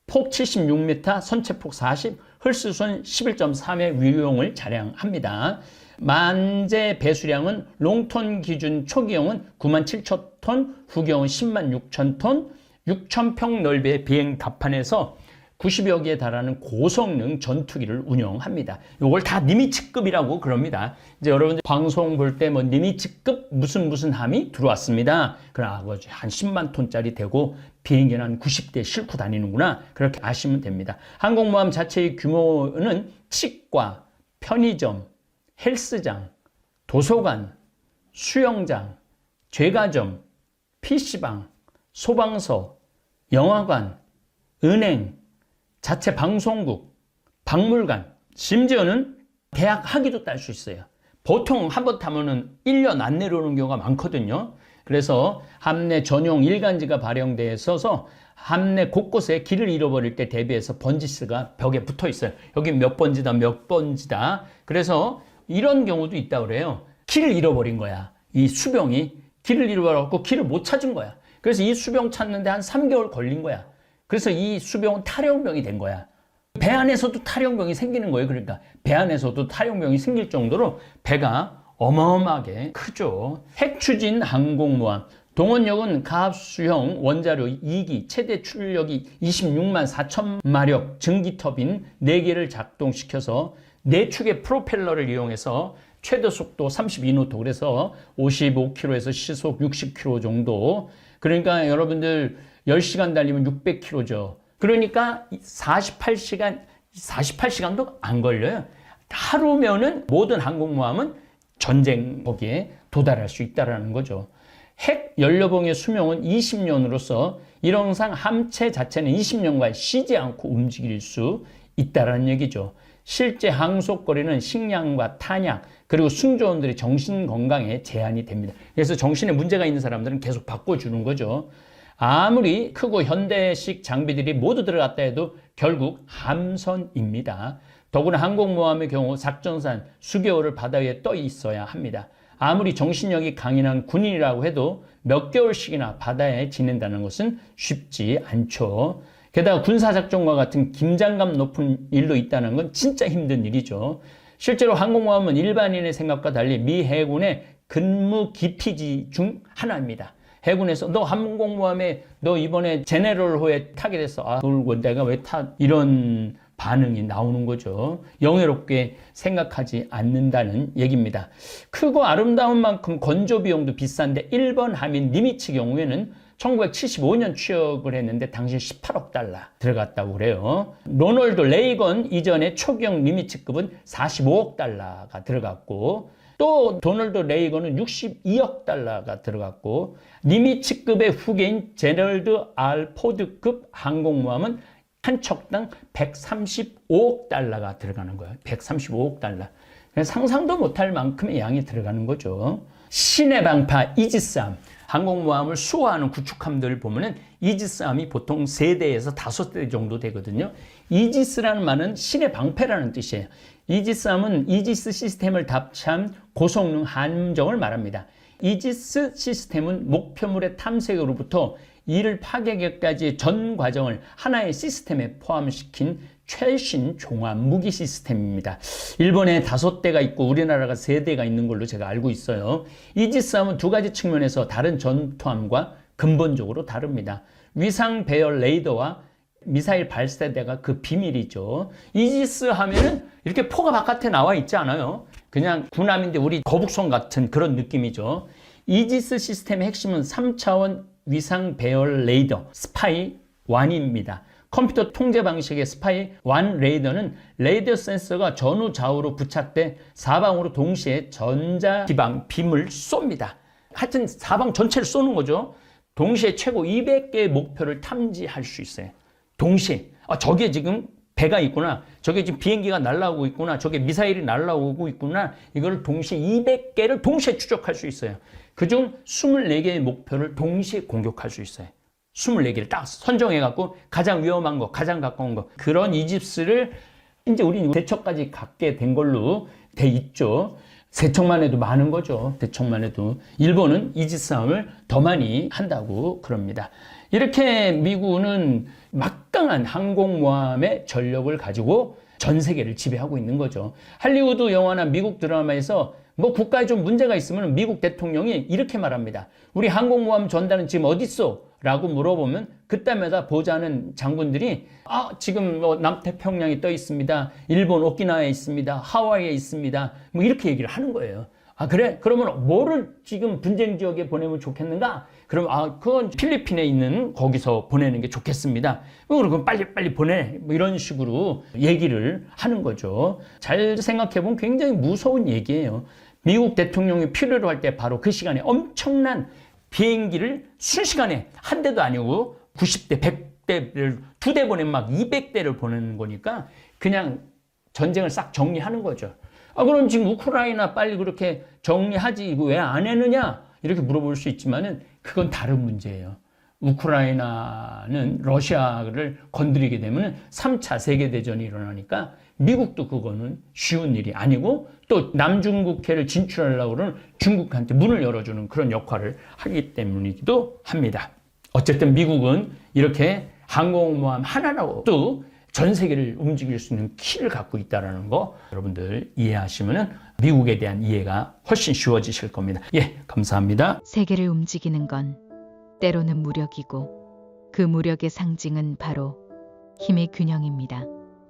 폭 76m, 선체폭 40, 흘수선 11.3의 위용을 자랑합니다. 만재 배수량은 롱톤 기준 초기형은 97,000톤, 후기형은 106,000톤, 6,000평 넓이의 비행 갑판에서 90여 개에 달하는 고성능 전투기를 운영합니다. 이걸 다 니미츠급이라고 그럽니다. 이제 여러분들 방송 볼 때 뭐 니미츠급 무슨 함이 들어왔습니다. 그러나 한 10만 톤짜리 되고 비행기는 한 90대 싣고 다니는구나. 그렇게 아시면 됩니다. 항공모함 자체의 규모는 치과, 편의점, 헬스장, 도서관, 수영장, 제과점, PC방, 소방서, 영화관, 은행, 자체 방송국, 박물관, 심지어는 대학 학위도 딸 수 있어요. 보통 한 번 타면은 1년 안 내려오는 경우가 많거든요. 그래서 함내 전용 일간지가 발령돼 있어서 함내 곳곳에 길을 잃어버릴 때 대비해서 번지스가 벽에 붙어 있어요. 여기 몇 번지다, 몇 번지다. 그래서 이런 경우도 있다고 그래요. 길을 잃어버린 거야. 이 수병이 길을 잃어버렸고 길을 못 찾은 거야. 그래서 이 수병 찾는데 한 3개월 걸린 거야. 그래서 이 수병은 탈영병이 된 거야. 배 안에서도 탈영병이 생기는 거예요. 그러니까 배 안에서도 탈영병이 생길 정도로 배가 어마어마하게 크죠. 핵추진 항공모함, 동원역은 가압수형 원자로 2기 최대 출력이 26만 4천 마력 증기터빈 4개를 작동시켜서 4축의 프로펠러를 이용해서 최대 속도 32노트, 그래서 55km에서 시속 60km 정도. 그러니까 여러분들 10시간 달리면 600km죠. 그러니까 48시간도 안 걸려요. 하루면은 모든 항공모함은 전쟁 거기에 도달할 수 있다는 거죠. 핵 연료봉의 수명은 20년으로서 이론상 함체 자체는 20년간 쉬지 않고 움직일 수 있다는 얘기죠. 실제 항속거리는 식량과 탄약 그리고 승조원들의 정신 건강에 제한이 됩니다. 그래서 정신에 문제가 있는 사람들은 계속 바꿔주는 거죠. 아무리 크고 현대식 장비들이 모두 들어갔다 해도 결국 함선입니다. 더구나 항공모함의 경우 작전산 수개월을 바다 위에 떠 있어야 합니다. 아무리 정신력이 강인한 군인이라고 해도 몇 개월씩이나 바다에 지낸다는 것은 쉽지 않죠. 게다가 군사작전과 같은 긴장감 높은 일도 있다는 건 진짜 힘든 일이죠. 실제로 항공모함은 일반인의 생각과 달리 미 해군의 근무 기피지 중 하나입니다. 해군에서 너 항공모함에 너 이번에 제네럴호에 타게 됐어. 아, 그걸 내가 왜 타? 이런 반응이 나오는 거죠. 영예롭게 생각하지 않는다는 얘기입니다. 크고 아름다운 만큼 건조 비용도 비싼데 1번 함인 니미츠 경우에는 1975년 취역을 했는데 당시 18억 달러 들어갔다고 그래요. 로널드 레이건 이전에 초기형 니미츠급은 45억 달러가 들어갔고, 또 도널드 레이건은 62억 달러가 들어갔고, 니미츠급의 후계인 제럴드 R 포드급 항공모함은 한 척당 135억 달러가 들어가는 거예요. 135억 달러. 상상도 못할 만큼의 양이 들어가는 거죠. 신의 방파 이지스함. 항공모함을 수호하는 구축함들을 보면은 이지스함이 보통 3대에서 5대 정도 되거든요. 이지스라는 말은 신의 방패라는 뜻이에요. 이지스함은 이지스 시스템을 답찬 고성능 함정을 말합니다. 이지스 시스템은 목표물의 탐색으로부터 이를 파괴하기까지의 전 과정을 하나의 시스템에 포함시킨 최신 종합 무기 시스템입니다. 일본에 5대가 있고 우리나라가 3대가 있는 걸로 제가 알고 있어요. 이지스함은 2가지 측면에서 다른 전투함과 근본적으로 다릅니다. 위상 배열 레이더와 미사일 발사대가 그 비밀이죠. 이지스 하면은 이렇게 포가 바깥에 나와 있지 않아요. 그냥 군함인데 우리 거북선 같은 그런 느낌이죠. 이지스 시스템의 핵심은 3차원 위상 배열 레이더 스파이 1입니다. 컴퓨터 통제 방식의 스파이 1 레이더는 레이더 센서가 전후 좌우로 부착돼 사방으로 동시에 전자기방 빔을 쏩니다. 하여튼 사방 전체를 쏘는 거죠. 동시에 최고 200개의 목표를 탐지할 수 있어요. 동시에 저게 지금 배가 있구나, 저게 지금 비행기가 날아오고 있구나, 저게 미사일이 날아오고 있구나, 이걸 동시에 200개를 동시에 추적할 수 있어요. 그중 24개의 목표를 동시에 공격할 수 있어요. 24개를 딱 선정해갖고 가장 위험한 거, 가장 가까운 거, 그런 이집스를 이제 우리 대처까지 갖게 된 걸로 돼 있죠. 세척만 해도 많은 거죠. 대척만 해도. 일본은 이지스함을 더 많이 한다고 그럽니다. 이렇게 미군은 막강한 항공모함의 전력을 가지고 전 세계를 지배하고 있는 거죠. 할리우드 영화나 미국 드라마에서 뭐 국가에 좀 문제가 있으면 미국 대통령이 이렇게 말합니다. 우리 항공모함 전단은 지금 어디 있어? 라고 물어보면 그때마다 보좌하는 장군들이 지금 뭐 남태평양에 떠 있습니다. 일본 오키나와에 있습니다. 하와이에 있습니다. 뭐 이렇게 얘기를 하는 거예요. 그래? 그러면 뭐를 지금 분쟁 지역에 보내면 좋겠는가? 그럼 그건 필리핀에 있는 거기서 보내는 게 좋겠습니다. 그럼 빨리 보내. 뭐 이런 식으로 얘기를 하는 거죠. 잘 생각해보면 굉장히 무서운 얘기예요. 미국 대통령이 필요로 할 때 바로 그 시간에 엄청난 비행기를 순식간에 한 대도 아니고 90대, 100대를 2대 보내면 막 200대를 보내는 거니까 그냥 전쟁을 싹 정리하는 거죠. 그럼 지금 우크라이나 빨리 그렇게 정리하지 이거 왜 안 했느냐? 이렇게 물어볼 수 있지만은 그건 다른 문제예요. 우크라이나는 러시아를 건드리게 되면 3차 세계대전이 일어나니까 미국도 그거는 쉬운 일이 아니고 또 남중국해를 진출하려고 그러는 중국한테 문을 열어주는 그런 역할을 하기 때문이기도 합니다. 어쨌든 미국은 이렇게 항공모함 하나로도 전 세계를 움직일 수 있는 키를 갖고 있다는 거 여러분들 이해하시면 미국에 대한 이해가 훨씬 쉬워지실 겁니다. 감사합니다. 세계를 움직이는 건 때로는 무력이고 그 무력의 상징은 바로 힘의 균형입니다.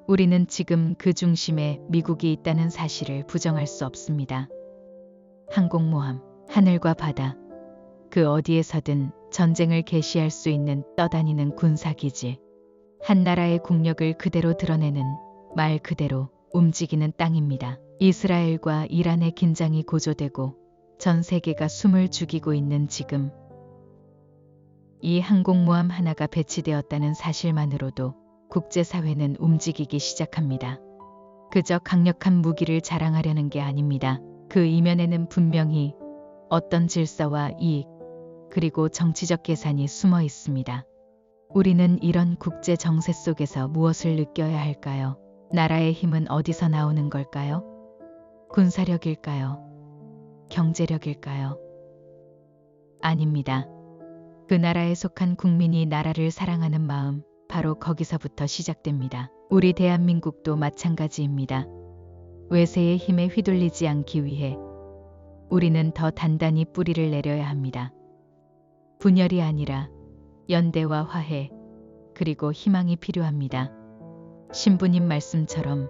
우리는 지금 그 중심에 미국이 있다는 사실을 부정할 수 없습니다. 항공모함, 하늘과 바다, 그 어디에서든 전쟁을 개시할 수 있는 떠다니는 군사기지, 한 나라의 국력을 그대로 드러내는 말 그대로 움직이는 땅입니다. 이스라엘과 이란의 긴장이 고조되고 전 세계가 숨을 죽이고 있는 지금, 이 항공모함 하나가 배치되었다는 사실만으로도 국제사회는 움직이기 시작합니다. 그저 강력한 무기를 자랑하려는 게 아닙니다. 그 이면에는 분명히 어떤 질서와 이익, 그리고 정치적 계산이 숨어 있습니다. 우리는 이런 국제 정세 속에서 무엇을 느껴야 할까요? 나라의 힘은 어디서 나오는 걸까요? 군사력일까요? 경제력일까요? 아닙니다. 그 나라에 속한 국민이 나라를 사랑하는 마음, 바로 거기서부터 시작됩니다. 우리 대한민국도 마찬가지입니다. 외세의 힘에 휘둘리지 않기 위해 우리는 더 단단히 뿌리를 내려야 합니다. 분열이 아니라 연대와 화해, 그리고 희망이 필요합니다. 신부님 말씀처럼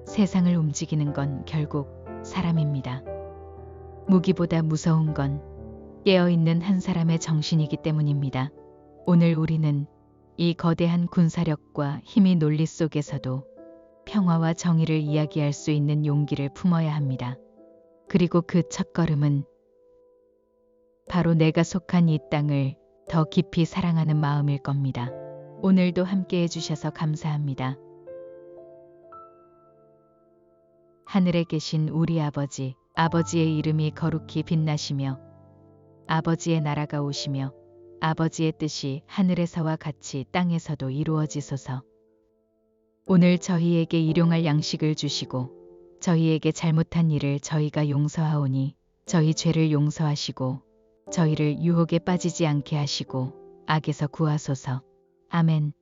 세상을 움직이는 건 결국 사람입니다. 무기보다 무서운 건 깨어있는 한 사람의 정신이기 때문입니다. 오늘 우리는 이 거대한 군사력과 힘의 논리 속에서도 평화와 정의를 이야기할 수 있는 용기를 품어야 합니다. 그리고 그 첫걸음은 바로 내가 속한 이 땅을 더 깊이 사랑하는 마음일 겁니다. 오늘도 함께 해주셔서 감사합니다. 하늘에 계신 우리 아버지, 아버지의 이름이 거룩히 빛나시며 아버지의 나라가 오시며 아버지의 뜻이 하늘에서와 같이 땅에서도 이루어지소서. 오늘 저희에게 일용할 양식을 주시고 저희에게 잘못한 일을 저희가 용서하오니 저희 죄를 용서하시고 저희를 유혹에 빠지지 않게 하시고 악에서 구하소서. 아멘.